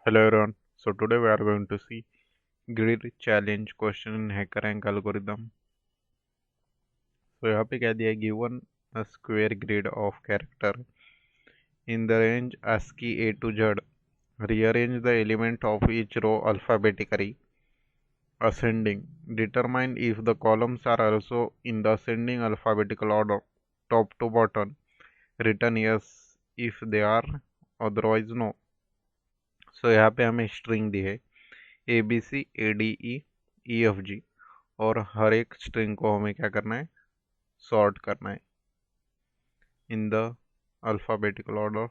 Hello everyone. So today we are going to see grid challenge question in HackerRank algorithm. So यहाँ पे क्या दिया है, given a square grid of character in the range ASCII A to Z, rearrange the element of each row alphabetically ascending. Determine if the columns are also in the ascending alphabetical order, top to bottom. Return yes if they are, otherwise no. So यहाँ पे हमें string दी है ABC ADE EFG और हर एक string को हमें क्या करना है, सॉर्ट करना है in the alphabetical order.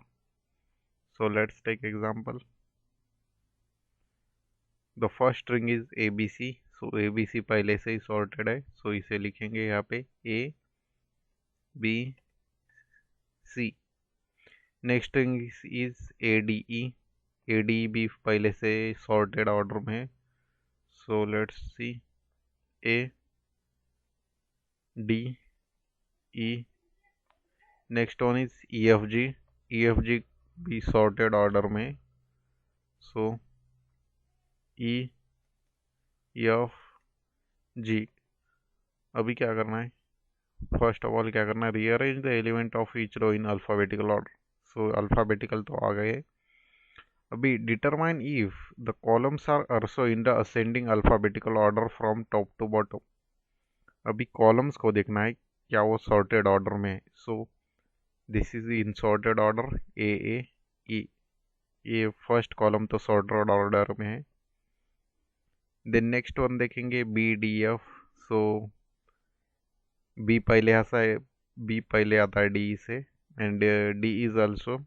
So let's take example. The first string is ABC. So ABC पहले से ही सॉर्टेड है, सो इसे लिखेंगे यहाँ पे ABC. Next string is ADE. ADE भी पहले से सॉर्टेड ऑर्डर में है, so let's see ADE. Next one is EFG. EFG भी सॉर्टेड ऑर्डर में, सो EFG. अभी क्या करना है, फर्स्ट ऑफ ऑल क्या करना है, rearrange the element of each row in alphabetical order. So alphabetical तो आ गए. अभी determine if the columns are also in the ascending alphabetical order from top to bottom. अभी कॉलम्स को देखना है क्या वो सॉर्टेड ऑर्डर में है. So this is in sorted order AAE. ये फर्स्ट कॉलम तो सॉर्टेड ऑर्डर में है. देन नेक्स्ट वन देखेंगे BDF. सो बी पहले आता है डी से, एंड डी इज ऑल्सो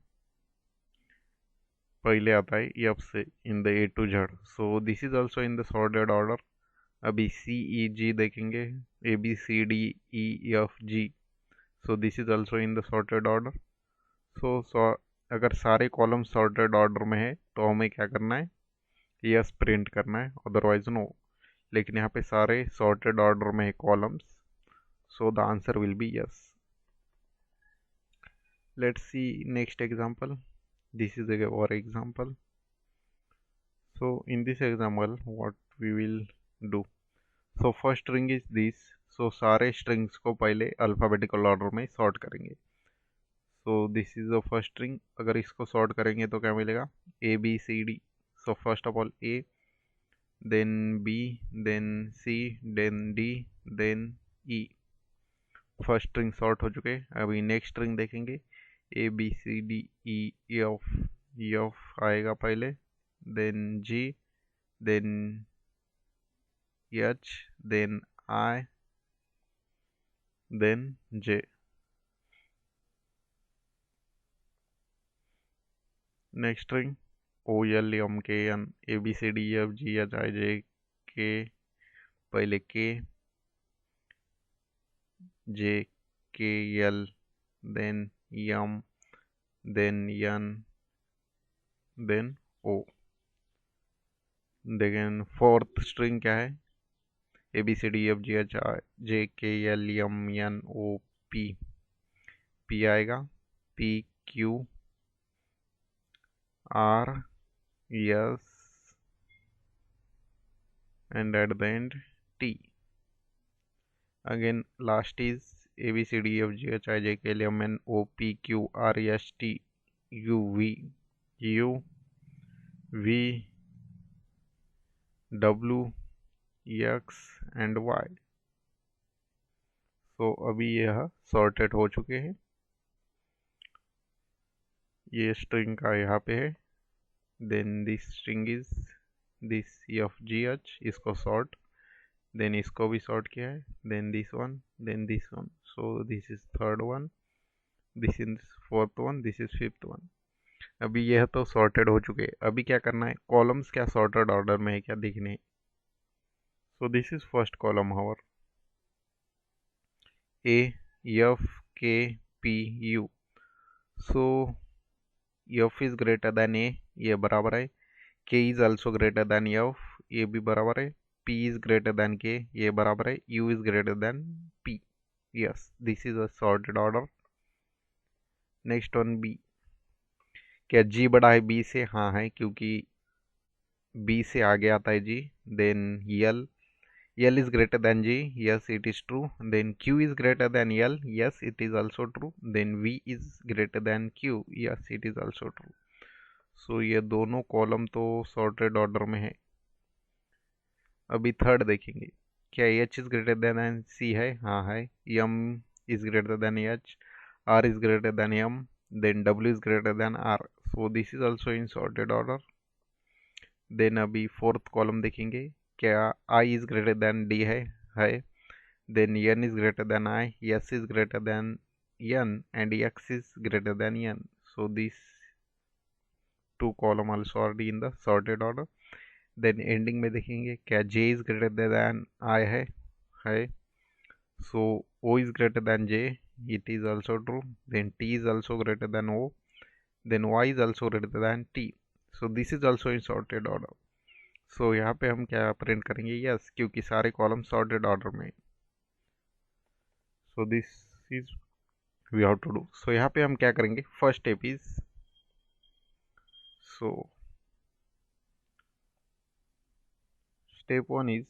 पहले आता है एफ से in the A to Z. So this is also in the sorted order. अभी CEG देखेंगे, ABCDEFG. So this is also in the sorted order. So अगर सारे कॉलम सॉर्टेड ऑर्डर में है तो हमें क्या करना है, यस प्रिंट करना है, अदरवाइज नो. लेकिन यहाँ पे सारे सॉर्टेड ऑर्डर में है columns, so the answer will be yes. Let's see next example. This is our example. So in this example what we will do, so first string is this. so सारे strings को पहले alphabetical order में sort करेंगे. so this is the first string. अगर इसको sort करेंगे तो क्या मिलेगा, ABCD. so first of all A, then B, then C, then D, then E. First string sort हो चुके. अभी नेक्स्ट स्ट्रिंग देखेंगे ABCDEF आएगा पहले, then G, then H, then I, then J. Next string OLMKN ABCDEFGHIJK, पहले K, JKL, then M, then N, then O. देखें fourth string क्या है, ABCDEFGHIJKLMNOP. P आएगा, PQRS, and at the end T. Again last is ABCDEFGHIJKLMNOPQRSTUVWX and Y. तो अभी यह sorted हो चुके हैं. ये स्ट्रिंग का यहाँ पे है. Then this string is this EFGH, इसको सॉर्ट, देन इसको भी सॉर्ट किया है, then this one, then this one. So this is third one, this is fourth one, this is fifth one. अभी यह तो सॉर्टेड हो चुके. अभी क्या करना है, कॉलम्स क्या सॉर्टेड ऑर्डर में है क्या देखने. So this is first column where AFKPU. So F is greater than A, ये बराबर है. K is also greater than F, ये भी बराबर है. P is greater than K, ये बराबर है. U is greater than P. Yes, this is a sorted order. Next one B. क्या G बड़ा है B से, हाँ है, क्योंकि बी से आगे आता है जी, then L is greater than G, yes it is true. Then Q is greater than L, yes it is also true. Then V is greater than Q, yes it is also true. So ये दोनों column तो sorted order में है। अभी third देखेंगे, क्या H is greater than C है? हाँ है। M is greater than H, R is greater than M, then W is greater than R, so this is also in sorted order. Then अभी fourth column देखेंगे, क्या I is greater than D है। Then N is greater than I, S is greater than N, and X is greater than N. So these two column also already in the sorted order. Then ending में देखेंगे, क्या J is greater than I है। So O is greater than J, it is also true. Then T is also greater than O. Then Y is also greater than T. So this is also in sorted order. So यहाँ पे हम क्या print करेंगे? yes, क्योंकि सारे column sorted order में। So this is we have to do. So यहाँ पे हम क्या करेंगे? First step is, so step one is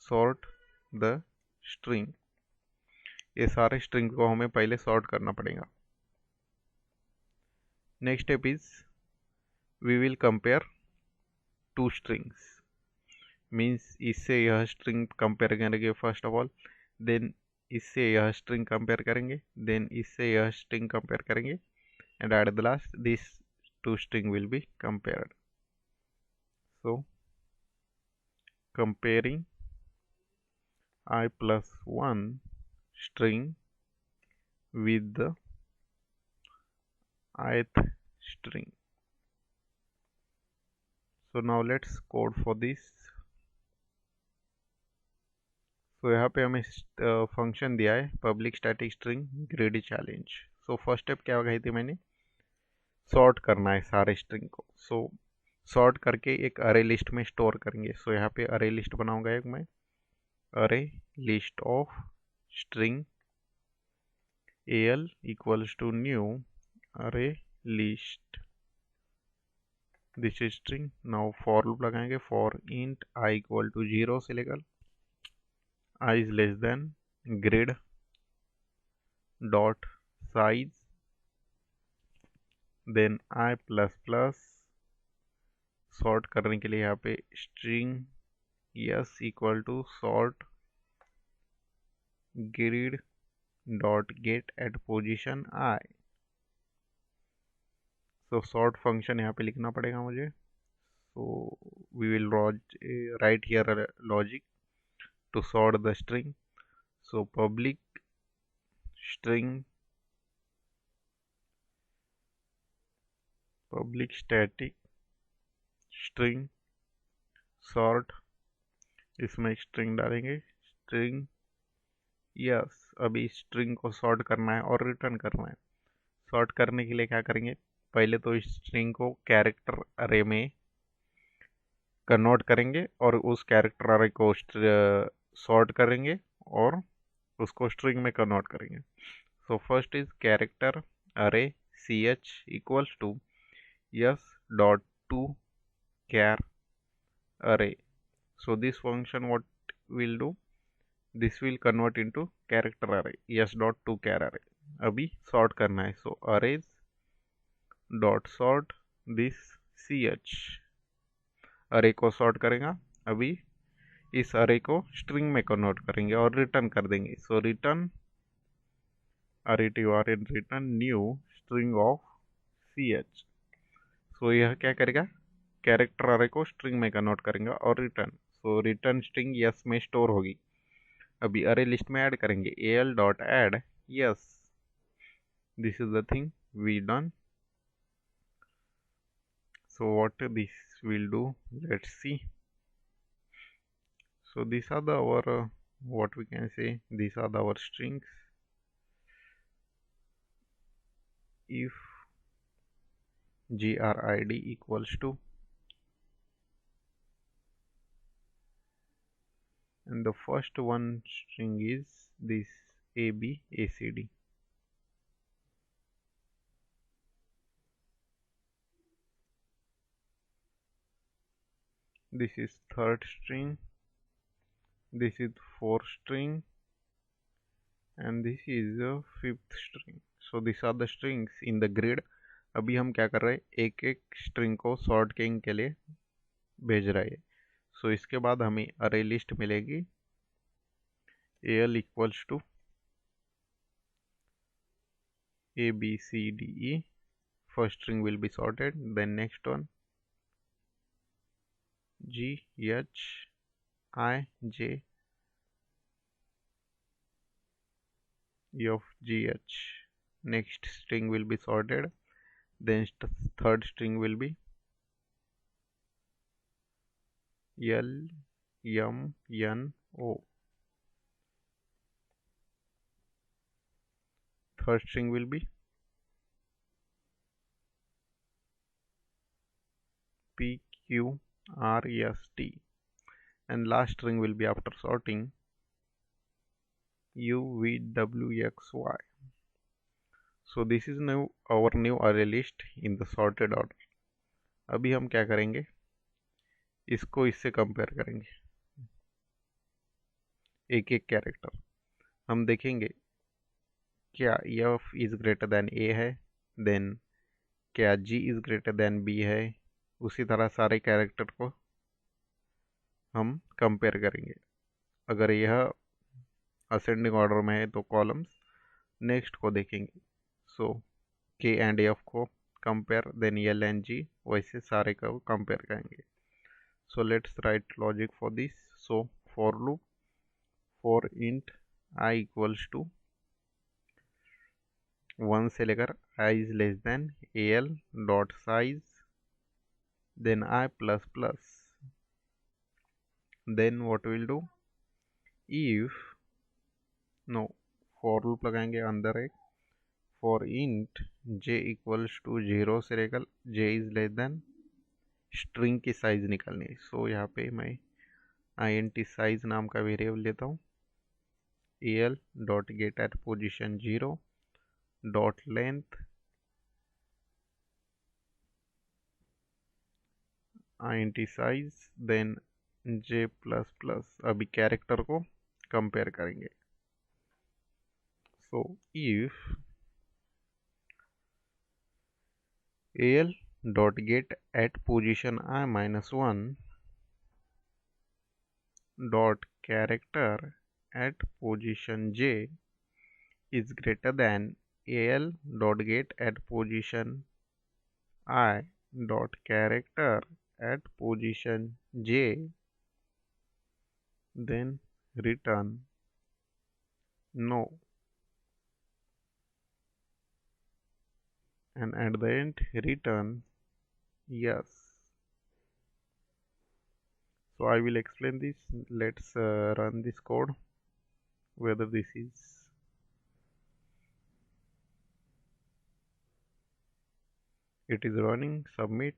sort the string. ये सारे स्ट्रिंग को हमें पहले सॉर्ट करना पड़ेगा। Next step is we will compare two strings, means इससे यह स्ट्रिंग कंपेयर करेंगे फर्स्ट ऑफ ऑल, देन इससे यह स्ट्रिंग कंपेयर करेंगे, देन इससे यह स्ट्रिंग कंपेयर करेंगे, and at the last this two string will be compared. So comparing I plus 1 string with the ith string. So now let's code for this. So यहाँ पे हमें function दिया है public static string ग्रेडी challenge. So first step क्या कही थी मैंने? Sort करना है सारे स्ट्रिंग को। सो सॉर्ट करके एक अरे लिस्ट में स्टोर करेंगे। सो यहाँ पे अरे लिस्ट बनाऊंगा एक मैं, अरे list of string al equals to new array list, this is string. Now for loop लगाएंगे, for int i equal to 0 से लेकर i is less than grid dot size, then i plus plus sort करने के लिए यहाँ पे string s equal to sort grid dot get at position i। So sort function यहाँ पे लिखना पड़ेगा मुझे। So we will write here logic to sort the string. So public static string sort, इसमें स्ट्रिंग डालेंगे, स्ट्रिंग यस। अभी string को sort करना है और रिटर्न करना है। सॉर्ट करने के लिए क्या करेंगे? पहले तो इस स्ट्रिंग को कैरेक्टर अरे में कन्वर्ट करेंगे और उस कैरेक्टर अरे को सॉर्ट करेंगे और उसको स्ट्रिंग में कन्वर्ट करेंगे। सो फर्स्ट इज कैरेक्टर अरे ch equals to yes dot to char array. So this function what will do? This will convert into character array yes dot to char array. अभी sort करना है। सो arrays dot sort this ch, अरे को sort करेगा। अभी इस अरे को स्ट्रिंग में कन्वर्ट करेंगे और रिटर्न कर देंगे। So return return new string of ch। सो यह क्या करेगा? कैरेक्टर अरे को स्ट्रिंग में कन्वर्ट करेंगे और return. So return string s में स्टोर होगी। अभी अरे लिस्ट में ऐड करेंगे al dot add s, this is the thing we done. So what this will do, let's see. So these are the our what we can say, these are the our strings. If grid equals to, and the first one string is this abacd. this is third string, this is fourth string, and this is a fifth string. So these are the strings in the grid. अभी हम क्या कर रहे हैं, एक एक string को sorting के लिए भेज रहे हैं. सो इसके बाद हमें अरे लिस्ट मिलेगी AL equals to ABCDE. first string will be sorted, then next one GHIJ EFGH. next string will be sorted, then third string will be LMNO. third string will be PQRST, and last string will be, after sorting, UVWXY. So this is now our new array list in the sorted order. अभी हम क्या करेंगे, इसको इससे compare करेंगे, एक एक character. हम देखेंगे क्या F is greater than A है, देन क्या G is greater then B है. उसी तरह सारे कैरेक्टर को हम कंपेयर करेंगे. अगर यह असेंडिंग ऑर्डर में है तो कॉलम्स, नेक्स्ट को देखेंगे. सो K एंड F को compare, then L and G, वैसे सारे को कंपेयर करेंगे. So let's write logic for this. So for loop for int I equals to 1 से लेकर I is less than AL dot size, then I plus plus. Then what we'll do, if no, for loop लगाएंगे अंदर एक, for int j equals to 0 से लेकर j is less than string की size निकालनी है. सो यहाँ पे मैं int साइज नाम का वेरिएबल लेता हूँ. al dot get at position 0 dot length int size, then j plus plus. अभी कैरेक्टर को कंपेयर करेंगे. So if al dot get at position I minus 1 dot character at position j is greater than al dot get at position I dot character at position j, then return no, and at the end return yes. So I will explain this. Let's run this code, whether this is it is running. Submit.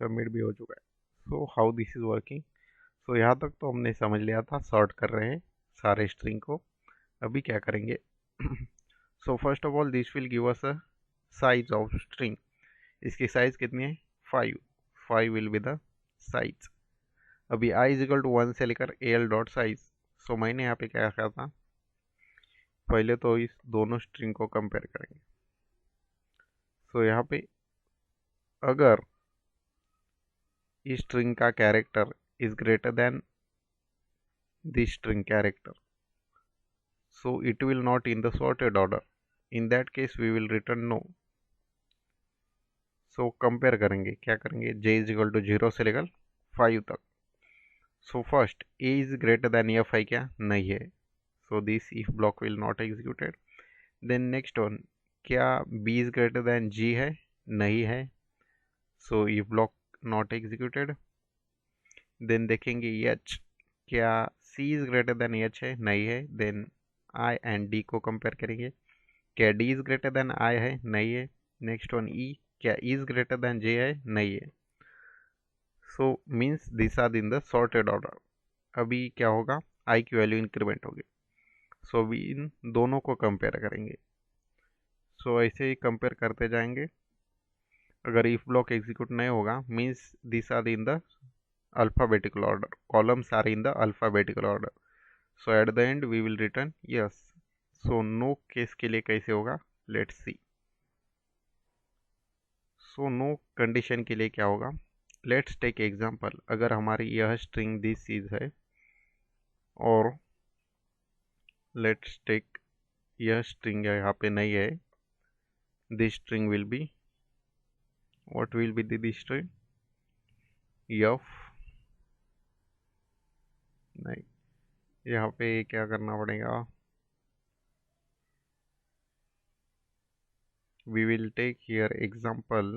Submit भी हो चुका है. So how this is working. So यहाँ तक तो हमने समझ लिया था, सॉर्ट कर रहे हैं सारे स्ट्रिंग को. अभी क्या करेंगे, so first of all this will give us a size of string. इसकी साइज कितनी है, 5 विल बी द साइज. अभी I इज इक्वल टू 1 से लेकर AL डॉट साइज. सो मैंने यहाँ पे क्या रखा था, पहले तो इस दोनों स्ट्रिंग को कंपेयर करेंगे. सो यहाँ पे अगर इस स्ट्रिंग का character is greater then this string character, so it will not in the sorted order. In that case we will return no. so compare करेंगे, क्या करेंगे, j is equal to 0 से लेकर 5 तक. so first a is greater than f है क्या, नहीं है. so this if block will not executed. then next one, क्या b is greater than g है, नहीं है. so if block not executed. then देखेंगे h, क्या c is greater than h है, नहीं है. then I एंड D को कंपेयर करेंगे, क्या D is greater than I है, नहीं है. नेक्स्ट वन E, क्या E is greater than J है, नहीं है. So means this are in the sorted order. अभी क्या होगा, I की वैल्यू इंक्रीमेंट होगी. सो अभी इन दोनों को कंपेयर करेंगे. सो ऐसे ही कंपेयर करते जाएंगे अगर इफ ब्लॉक एग्जीक्यूट नहीं होगा means this are in the alphabetical order, columns are in the alphabetical order, so at the end we will return yes. So no case के लिए कैसे होगा, let's see. So no condition के लिए क्या होगा, लेट्स टेक एग्जांपल. अगर हमारी यह स्ट्रिंग दिस चीज है और लेट्स टेक यह स्ट्रिंग यहाँ पे नहीं है, this string will be, what will be this string, F. नहीं, यहाँ पे क्या करना पड़ेगा, we will take here example.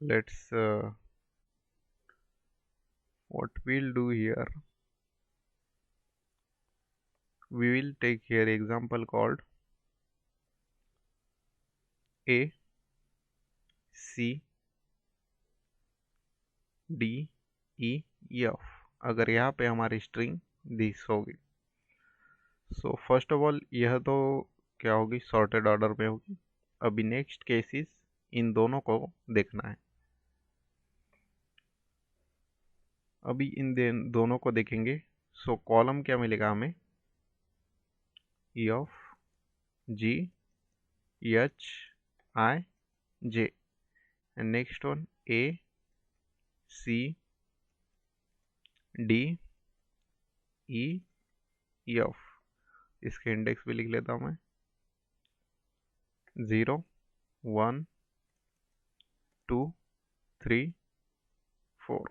Let's what we'll do here, we will take here example called A C D E F. अगर यहाँ पे हमारी स्ट्रिंग दिस होगी, सो फर्स्ट ऑफ ऑल यह तो क्या होगी, सॉर्टेड ऑर्डर में होगी. अभी नेक्स्ट केसेस इन दोनों को देखना है. अभी इन दोनों को देखेंगे. सो कॉलम क्या मिलेगा हमें, F G H I J, and next one A C D E F. इसके इंडेक्स भी लिख लेता हूँ मैं, 0 1 2 3 4.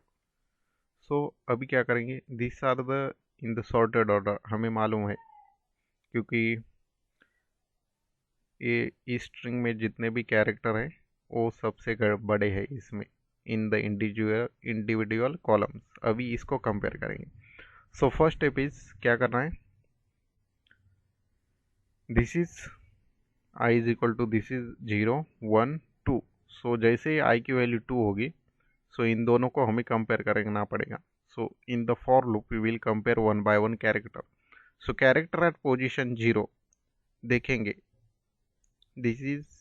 सो अभी क्या करेंगे, this are the in the sorted order, हमें मालूम है क्योंकि ये इस स्ट्रिंग में जितने भी कैरेक्टर हैं वो सबसे बड़े हैं इसमें, इन द इंडिविजुअल कॉलम्स. अभी इसको कंपेयर करेंगे. सो फर्स्ट स्टेप इज क्या करना है, this is I is equal to this is 0 1 2. So जैसे ही आई की वैल्यू 2 होगी, सो इन दोनों को हमें कंपेयर करना पड़ेगा. So in the for loop we will compare one by one character. So character at position 0 देखेंगे, this is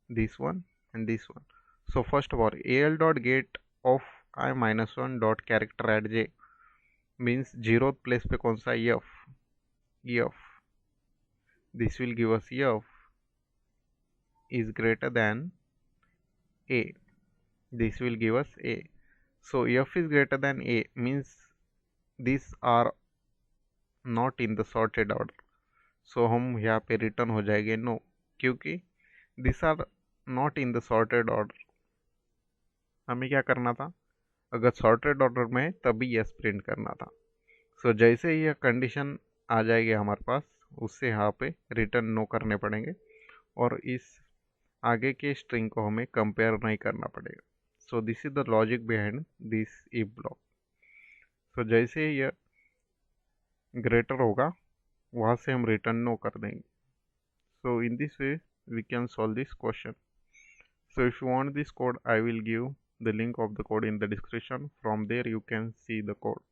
this one and this one. So first of all, al dot get of I minus 1 dot character at j means 0th place पे कौन सा f, f. This will give us f is greater than a. This will give us a. So f is greater than a means these are not in the sorted order. So हम यहाँ पे return हो जाएंगे no, क्योंकि these are not in the sorted order. हमें क्या करना था, अगर सॉर्टेड ऑर्डर में है तभी यस प्रिंट करना था. सो जैसे ही यह कंडीशन आ जाएगी हमारे पास, उससे यहाँ पे रिटर्न नो करने पड़ेंगे और इस आगे के स्ट्रिंग को हमें कंपेयर नहीं करना पड़ेगा. So this is the logic behind this if block. So जैसे ही यह ग्रेटर होगा वहाँ से हम रिटर्न नो कर देंगे. So in this way we can solve this question. So if you want this code, I will give the link of the code in the description. From there you can see the code.